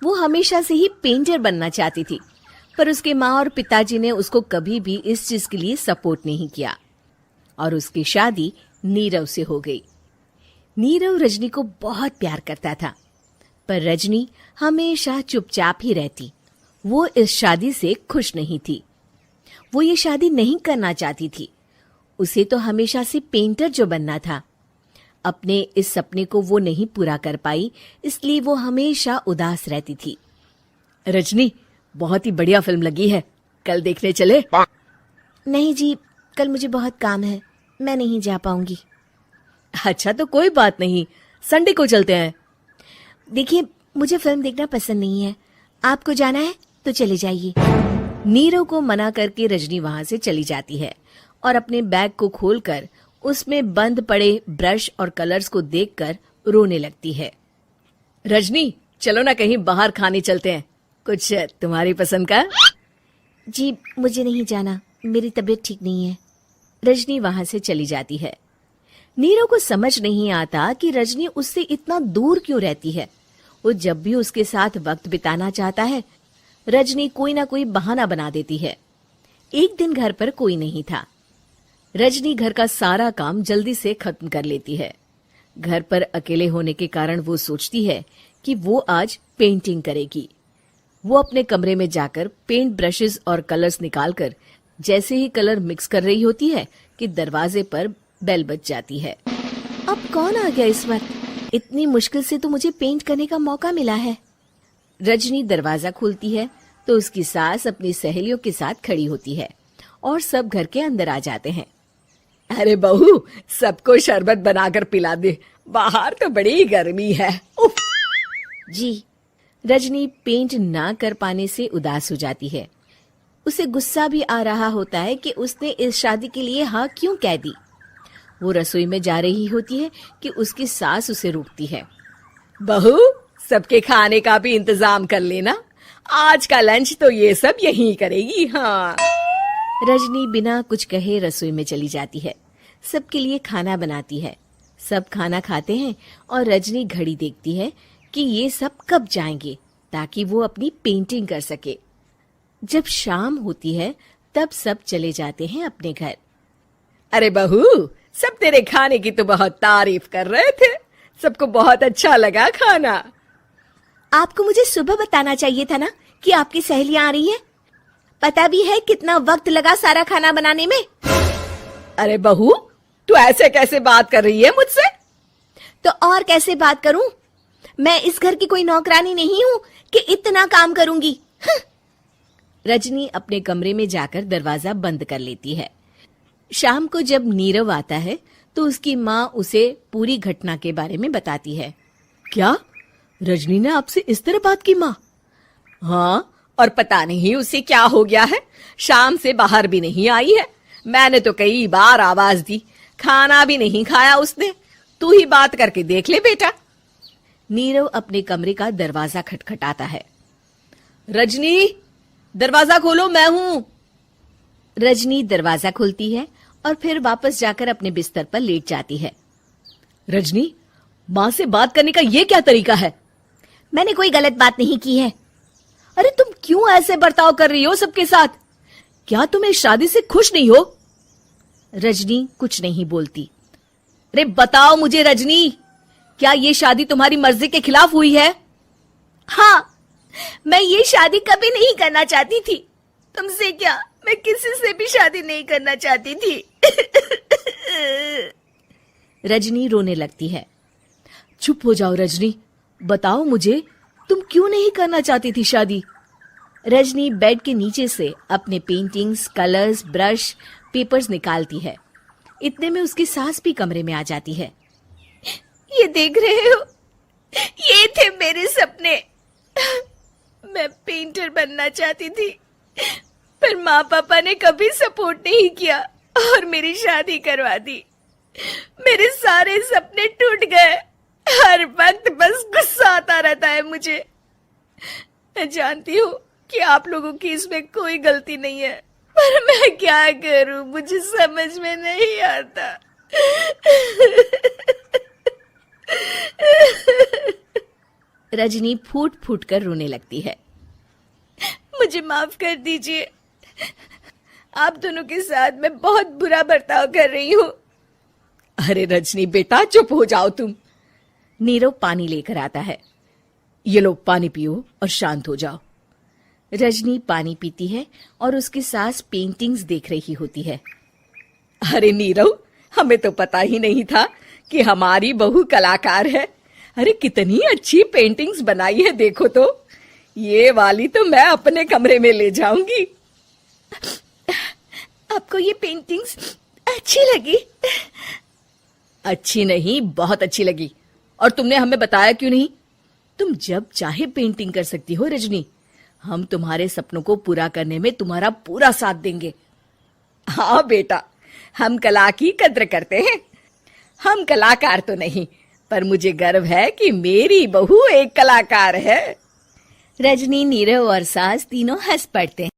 वो हमेशा से ही पेंटर बनना चाहती थी, पर उसके माँ और पिताजी ने उसको कभी भी इस चीज के लिए सपोर्ट नहीं किया और उसकी शादी नीरव से हो गई। नीरव रजनी को बहुत प्यार करता था, पर रजनी हमेशा चुपचाप ही रहती। वो इस शादी से खुश नहीं थी। वो ये शादी नहीं करना चाहती थी। उसे तो हमेशा से पेंटर जो बनना था। अपने इस सपने को वो नहीं पूरा कर पाई, इसलिए वो हमेशा उदास रहती थी। रजनी, बहुत ही बढ़िया फिल्म लगी है, कल देखने चले? नहीं जी, कल मुझे बहुत काम है, मैं नहीं जा पाऊंगी। अच्छा तो कोई बात नहीं, संडे को चलते हैं। देखिए, मुझे फिल्म देखना पसंद नहीं है, आपको जाना है तो चले जाइए। नीरव को मना करके रजनी वहां से चली जाती है और अपने बैग को खोलकर उसमें बंद पड़े ब्रश और कलर्स को देखकर रोने लगती है। रजनी, चलो ना कहीं बाहर खाने चलते हैं, कुछ तुम्हारी पसंद का। जी मुझे नहीं जाना, मेरी तबीयत ठीक नहीं है। रजनी वहां से चली जाती है। नीरव को समझ नहीं आता कि रजनी उससे इतना दूर क्यों रहती है। वो जब भी उसके साथ वक्त बिताना चाहता है, रजनी कोई ना कोई बहाना बना देती है। एक दिन घर पर कोई नहीं था। रजनी घर का सारा काम जल्दी से खत्म कर लेती है। घर पर अकेले होने के कारण वो सोचती है कि वो आज पेंटिंग करेगी। वो अपने कमरे में जाकर पेंट ब्रशेस और कलर्स निकालकर जैसे ही कलर मिक्स कर रही होती है कि दरवाजे पर बेल बज जाती है। अब कौन आ गया इस वक्त? इतनी मुश्किल से तो मुझे पेंट करने का मौका मिला है। रजनी दरवाजा खोलती है तो उसकी सास अपनी सहेलियों के साथ खड़ी होती है और सब घर के अंदर आ जाते हैं। अरे बहू, सबको शरबत बनाकर पिला दे, बाहर तो बड़ी गर्मी है। उफ। जी। रजनी पेंट ना कर पाने से उदास हो जाती है। उसे गुस्सा भी आ रहा होता है कि उसने इस शादी के लिए हाँ क्यों कह दी। वो रसोई में जा रही होती है कि उसकी सास उसे रोकती है। बहू, सबके खाने का भी इंतजाम कर लेना, आज का लंच तो ये सब यहीं करेगी। हाँ। रजनी बिना कुछ कहे रसोई में चली जाती है। सबके लिए खाना बनाती है। सब खाना खाते हैं और रजनी घड़ी देखती है कि ये सब कब जाएंगे ताकि वो अपनी पेंटिंग कर सके। जब शाम होती है तब सब चले जाते हैं अपने घर। अरे बहू, सब तेरे खाने की तो बहुत तारीफ कर रहे थे, सबको बहुत अच्छा लगा खाना। आपको मुझे सुबह बताना चाहिए था ना कि आपकी सहेलियां आ रही हैं। पता भी है कितना वक्त लगा सारा खाना बनाने में। अरे बहू, तू ऐसे कैसे बात कर रही है मुझसे? तो और कैसे बात करूं? मैं इस घर की कोई नौकरानी नहीं हूं कि इतना काम करूंगी। रजनी अपने कमरे में जाकर दरवाजा बंद कर लेती है। शाम को जब नीरव आता है तो उसकी माँ उसे पूरी घटना के बारे में बताती है। क्या रजनी ने आपसे इस तरह बात की माँ? हाँ, और पता नहीं उसे क्या हो गया है, शाम से बाहर भी नहीं आई है। मैंने तो कई बार आवाज दी, खाना भी नहीं खाया उसने। तू ही बात करके देख ले बेटा। नीरव अपने कमरे का दरवाजा खटखटाता है। रजनी, दरवाजा खोलो, मैं हूं। रजनी दरवाजा खोलती है और फिर वापस जाकर अपने बिस्तर पर लेट जाती है। रजनी, माँ से बात करने का ये क्या तरीका है? मैंने कोई गलत बात नहीं की है। अरे तुम क्यों ऐसे बर्ताव कर रही हो सबके साथ? क्या तुम इस शादी से खुश नहीं हो? रजनी कुछ नहीं बोलती। अरे बताओ मुझे रजनी, क्या ये शादी तुम्हारी मर्जी के खिलाफ हुई है? हाँ, मैं ये शादी कभी नहीं करना चाहती थी। तुमसे क्या, मैं किसी से भी शादी नहीं करना चाहती थी। रजनी रोने लगती है। चुप हो जाओ रजनी, बताओ मुझे, तुम क्यों नहीं करना चाहती थी शादी? रजनी बेड के नीचे से अपने पेंटिंग्स, कलर्स, ब्रश, पेपर्स निकालती है। इतने में उसकी सास भी कमरे में आ जाती है। ये देख रहे हो, ये थे मेरे सपने। मैं पेंटर बनना चाहती थी, पर माँ पापा ने कभी सपोर्ट नहीं किया और मेरी शादी करवा दी। मेरे सारे सपने टूट गए। हर वक्त बस गुस्सा आता रहता है मुझे। मैं जानती हूँ कि आप लोगों की इसमें कोई गलती नहीं है, पर मैं क्या करूँ, मुझे समझ में नहीं आता। रजनी फूट फूट कर रोने लगती है। मुझे माफ कर दीजिए, आप दोनों के साथ मैं बहुत बुरा बर्ताव कर रही हूँ। अरे रजनी बेटा, चुप हो जाओ तुम। नीरव पानी लेकर आता है। ये लो पानी पियो और शांत हो जाओ। रजनी पानी पीती है और उसकी सास पेंटिंग्स देख रही होती है। अरे नीरव, हमें तो पता ही नहीं था कि हमारी बहू कलाकार है। अरे कितनी अच्छी पेंटिंग्स बनाई है, देखो तो। ये वाली तो मैं अपने कमरे में ले जाऊंगी। आपको ये पेंटिंग्स अच्छी लगी? अच्छी नहीं, बहुत अच्छी लगी। और तुमने हमें बताया क्यों नहीं? तुम जब चाहे पेंटिंग कर सकती हो रजनी। हम तुम्हारे सपनों को पूरा करने में तुम्हारा पूरा साथ देंगे। हाँ बेटा, हम कला की कद्र करते हैं। हम कलाकार तो नहीं, पर मुझे गर्व है कि मेरी बहू एक कलाकार है। रजनी, नीरव और सास तीनों हंस पड़ते हैं।